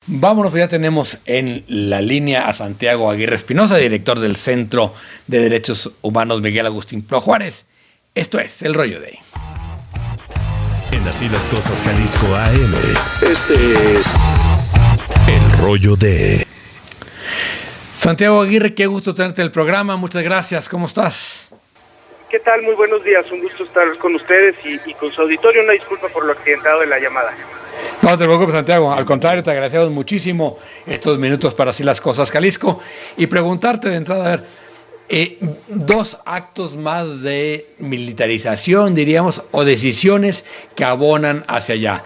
Vámonos, ya tenemos en la línea a Santiago Aguirre Espinosa, director del Centro de Derechos Humanos Miguel Agustín Pro Juárez. Esto es El Rollo de... En Así las Cosas Jalisco AM. Este es El Rollo de... Santiago Aguirre, qué gusto tenerte en el programa. Muchas gracias. ¿Cómo estás? ¿Qué tal? Muy buenos días. Un gusto estar con ustedes y con su auditorio. Una disculpa por lo accidentado de la llamada. No te preocupes, Santiago. Al contrario, te agradecemos muchísimo estos minutos para Así las Cosas Jalisco. Y preguntarte de entrada, a ver, dos actos más de militarización, diríamos, o decisiones que abonan hacia allá.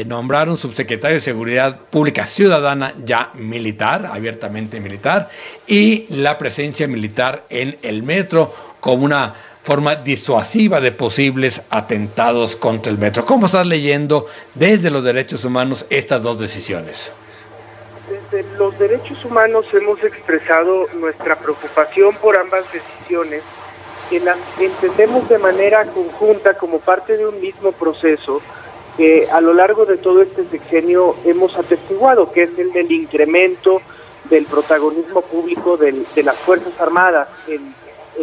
Nombrar un subsecretario de Seguridad Pública Ciudadana ya militar, abiertamente militar, y la presencia militar en el metro como una forma disuasiva de posibles atentados contra el metro. ¿Cómo estás leyendo desde los derechos humanos estas dos decisiones? Desde los derechos humanos hemos expresado nuestra preocupación por ambas decisiones, que las entendemos de manera conjunta como parte de un mismo proceso que a lo largo de todo este sexenio hemos atestiguado, que es el del incremento del protagonismo público de las Fuerzas Armadas en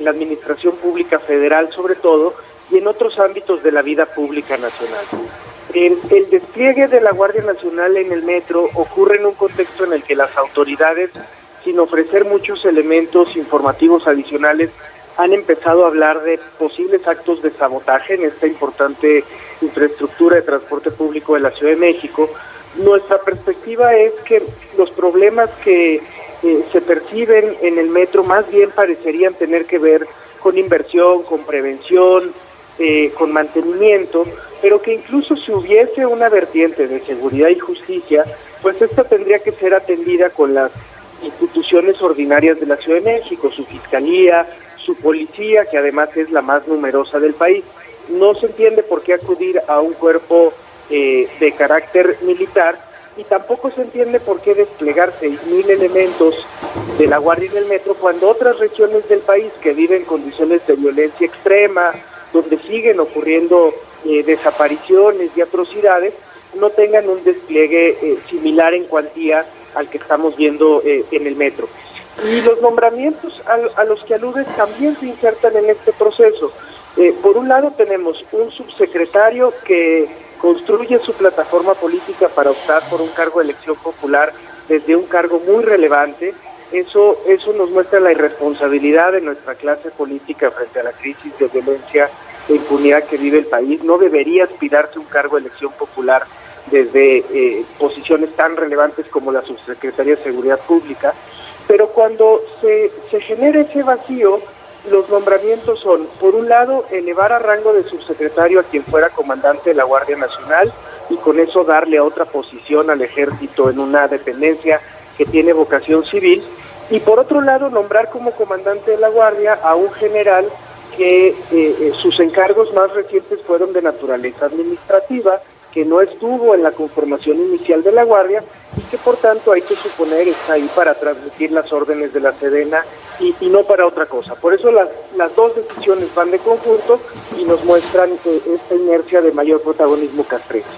la administración pública federal sobre todo, y en otros ámbitos de la vida pública nacional. El despliegue de la Guardia Nacional en el metro ocurre en un contexto en el que las autoridades, sin ofrecer muchos elementos informativos adicionales, han empezado a hablar de posibles actos de sabotaje en esta importante infraestructura de transporte público de la Ciudad de México. Nuestra perspectiva es que los problemas que se perciben en el metro más bien parecerían tener que ver con inversión, con prevención, con mantenimiento, pero que incluso si hubiese una vertiente de seguridad y justicia, pues esta tendría que ser atendida con las instituciones ordinarias de la Ciudad de México, su fiscalía, su policía, que además es la más numerosa del país. No se entiende por qué acudir a un cuerpo de carácter militar, y tampoco se entiende por qué desplegar 6,000 elementos de la Guardia en el metro cuando otras regiones del país que viven condiciones de violencia extrema, donde siguen ocurriendo desapariciones y atrocidades, no tengan un despliegue similar en cuantía al que estamos viendo en el metro. Y los nombramientos a los que aludes también se insertan en este proceso. Por un lado tenemos un subsecretario que construye su plataforma política para optar por un cargo de elección popular desde un cargo muy relevante. Eso nos muestra la irresponsabilidad de nuestra clase política frente a la crisis de violencia e impunidad que vive el país. No debería aspirarse un cargo de elección popular desde posiciones tan relevantes como la Subsecretaría de Seguridad Pública, pero cuando se genera ese vacío, los nombramientos son, por un lado, elevar a rango de subsecretario a quien fuera comandante de la Guardia Nacional y con eso darle otra posición al ejército en una dependencia que tiene vocación civil, y por otro lado, nombrar como comandante de la Guardia a un general que sus encargos más recientes fueron de naturaleza administrativa, que no estuvo en la conformación inicial de la Guardia y que por tanto hay que suponer está ahí para transmitir las órdenes de la Sedena y no para otra cosa. Por eso las dos decisiones van de conjunto y nos muestran esta inercia de mayor protagonismo castrense.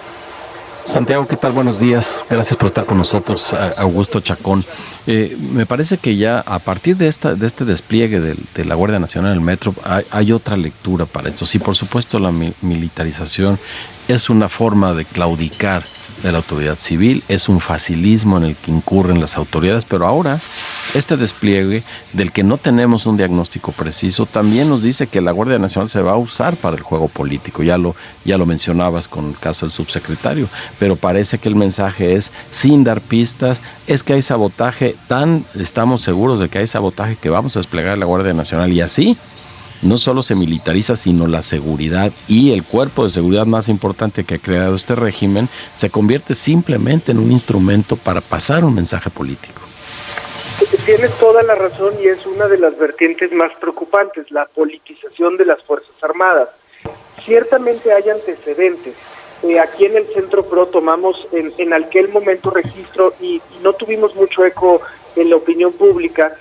Santiago, ¿qué tal? Buenos días. Gracias por estar con nosotros, Augusto Chacón. Me parece que ya a partir de este despliegue de la Guardia Nacional en el metro hay otra lectura para esto. Sí, por supuesto, la militarización es una forma de claudicar de la autoridad civil, es un facilismo en el que incurren las autoridades, pero ahora este despliegue del que no tenemos un diagnóstico preciso también nos dice que la Guardia Nacional se va a usar para el juego político. Ya lo mencionabas con el caso del subsecretario, pero parece que el mensaje es, sin dar pistas, es que hay sabotaje, estamos seguros de que hay sabotaje, que vamos a desplegar la Guardia Nacional, y así no solo se militariza, sino la seguridad, y el cuerpo de seguridad más importante que ha creado este régimen se convierte simplemente en un instrumento para pasar un mensaje político. Tienes toda la razón, y es una de las vertientes más preocupantes, la politización de las Fuerzas Armadas. Ciertamente hay antecedentes. Aquí en el Centro PRO tomamos en aquel momento registro y no tuvimos mucho eco en la opinión pública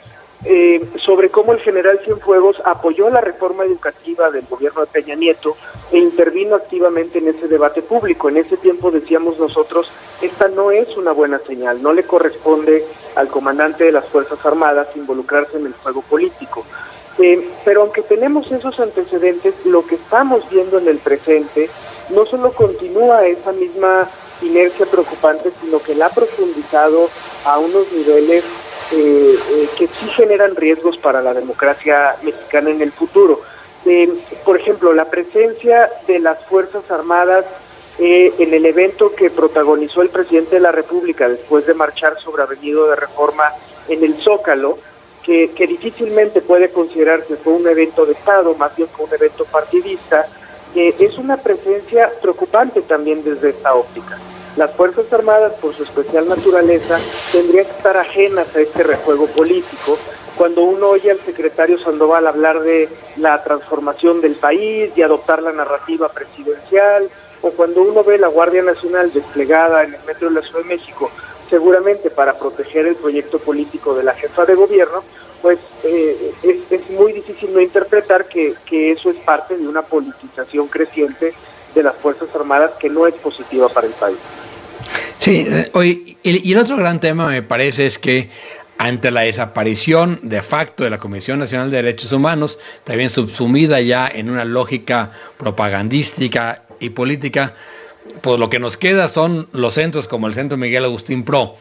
sobre cómo el general Cienfuegos apoyó la reforma educativa del gobierno de Peña Nieto e intervino activamente en ese debate público. En ese tiempo decíamos nosotros, esta no es una buena señal, no le corresponde al comandante de las Fuerzas Armadas involucrarse en el juego político. Pero aunque tenemos esos antecedentes, lo que estamos viendo en el presente no solo continúa esa misma inercia preocupante, sino que la ha profundizado a unos niveles que sí generan riesgos para la democracia mexicana en el futuro. Por ejemplo, la presencia de las Fuerzas Armadas en el evento que protagonizó el presidente de la República después de marchar sobre Avenida de Reforma en el Zócalo, que difícilmente puede considerarse fue un evento de Estado, más bien fue un evento partidista, es una presencia preocupante también desde esta óptica. Las Fuerzas Armadas, por su especial naturaleza, tendrían que estar ajenas a este rejuego político. Cuando uno oye al secretario Sandoval hablar de la transformación del país y adoptar la narrativa presidencial, o cuando uno ve la Guardia Nacional desplegada en el metro de la Ciudad de México, seguramente para proteger el proyecto político de la jefa de gobierno, pues es muy difícil no interpretar que eso es parte de una politización creciente de las Fuerzas Armadas que no es positiva para el país. Sí, y el otro gran tema me parece es que ante la desaparición de facto de la Comisión Nacional de Derechos Humanos, también subsumida ya en una lógica propagandística y política, pues lo que nos queda son los centros como el Centro Miguel Agustín Pro.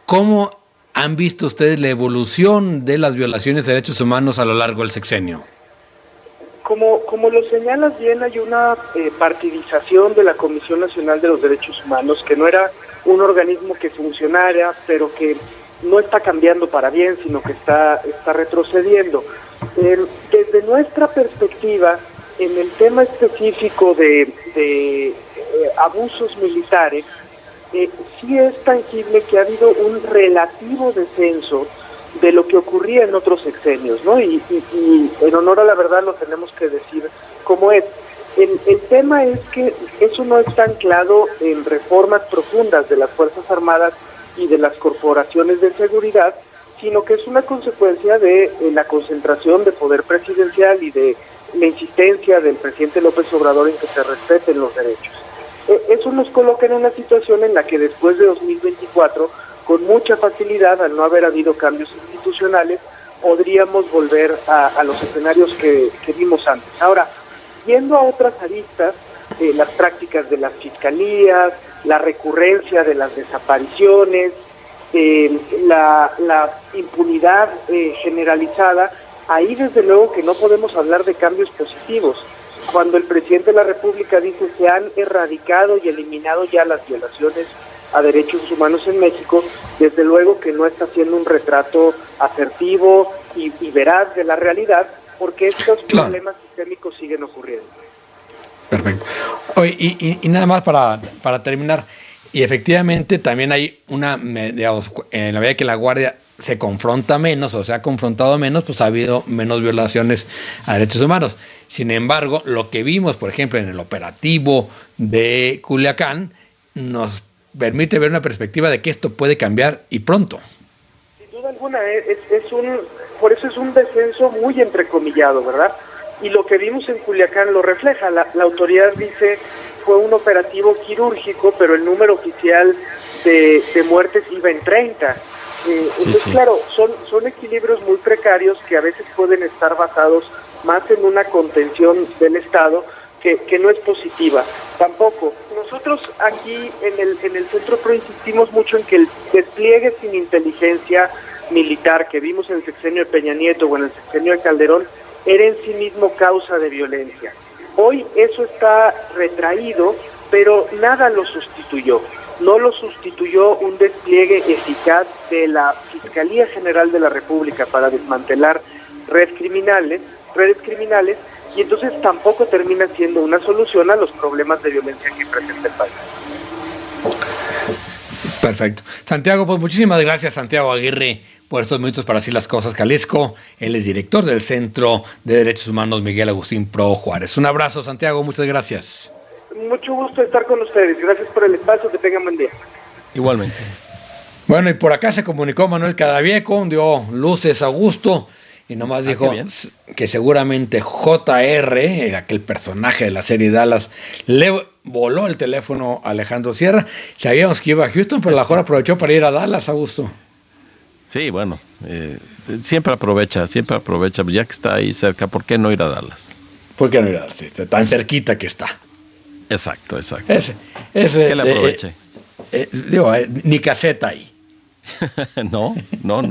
¿Cómo han visto ustedes la evolución de las violaciones de derechos humanos a lo largo del sexenio? Como lo señalas bien, hay una partidización de la Comisión Nacional de los Derechos Humanos, que no era un organismo que funcionara, pero que no está cambiando para bien, sino que está retrocediendo. Desde nuestra perspectiva, en el tema específico de abusos militares, sí es tangible que ha habido un relativo descenso de lo que ocurría en otros sexenios, ¿no? Y en honor a la verdad lo tenemos que decir como es. El tema es que eso no está anclado en reformas profundas de las Fuerzas Armadas y de las corporaciones de seguridad, sino que es una consecuencia de la concentración de poder presidencial y de la insistencia del presidente López Obrador en que se respeten los derechos. Eso nos coloca en una situación en la que después de 2024, con mucha facilidad, al no haber habido cambios institucionales, podríamos volver a los escenarios que vimos antes. Ahora, yendo a otras aristas, las prácticas de las fiscalías, la recurrencia de las desapariciones, la impunidad generalizada, ahí desde luego que no podemos hablar de cambios positivos. Cuando el presidente de la República dice se han erradicado y eliminado ya las violaciones a derechos humanos en México, desde luego que no está haciendo un retrato asertivo y veraz de la realidad, porque estos problemas sistémicos siguen ocurriendo. Perfecto. Oye, y nada más para terminar, y efectivamente también hay una, digamos, en la medida que la Guardia se confronta menos o se ha confrontado menos, pues ha habido menos violaciones a derechos humanos. Sin embargo, lo que vimos, por ejemplo, en el operativo de Culiacán, nos permite ver una perspectiva de que esto puede cambiar y pronto. Sin duda alguna, por eso es un descenso muy entrecomillado, ¿verdad? Y lo que vimos en Culiacán lo refleja. La autoridad dice fue un operativo quirúrgico, pero el número oficial de muertes iba en 30. Entonces, claro, son equilibrios muy precarios que a veces pueden estar basados más en una contención del Estado que no es positiva. Tampoco. Nosotros aquí en el Centro Pro insistimos mucho en que el despliegue sin inteligencia militar que vimos en el sexenio de Peña Nieto o en el sexenio de Calderón era en sí mismo causa de violencia. Hoy eso está retraído, pero nada lo sustituyó. No lo sustituyó un despliegue eficaz de la Fiscalía General de la República para desmantelar redes criminales, y entonces tampoco termina siendo una solución a los problemas de violencia que presenta el país. Perfecto. Santiago, pues muchísimas gracias, Santiago Aguirre, por estos minutos para Así las Cosas Jalisco. Él es director del Centro de Derechos Humanos Miguel Agustín Pro Juárez. Un abrazo, Santiago, muchas gracias. Mucho gusto estar con ustedes. Gracias por el espacio, que tengan buen día. Igualmente. Bueno, y por acá se comunicó Manuel Cadavieco, dio luces a Augusto y nomás dijo que seguramente JR, aquel personaje de la serie Dallas, le voló el teléfono a Alejandro Sierra. Sabíamos que iba a Houston, pero a lo mejor aprovechó para ir a Dallas, Augusto. Sí, bueno, siempre aprovecha, ya que está ahí cerca, ¿por qué no ir a Dallas? ¿Por qué no ir a Dallas? Tan cerquita que está. Exacto. Ese, que le aproveche. Ni caseta ahí. No. Y no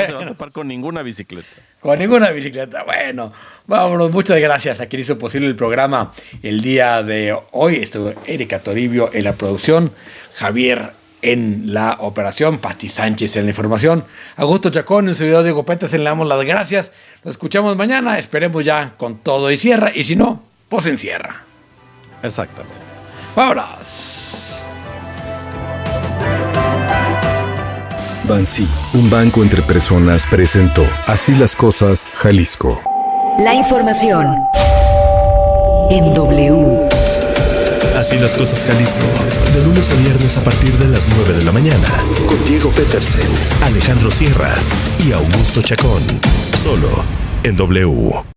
se va a topar con ninguna bicicleta. Bueno, vámonos. Muchas gracias a quien hizo posible el programa el día de hoy. Estuvo Erika Toribio en la producción, Javier en la operación, Pati Sánchez en la información, Augusto Chacón y un servidor Diego Peters. Le damos las gracias. Nos escuchamos mañana. Esperemos ya con todo y cierra. Y si no, pues encierra. Exactamente. Vámonos. Bansi, un banco entre personas, presentó Así las Cosas, Jalisco. La información en W. Así las Cosas, Jalisco. De lunes a viernes a partir de las 9 de la mañana. Con Diego Petersen, Alejandro Sierra y Augusto Chacón. Solo en W.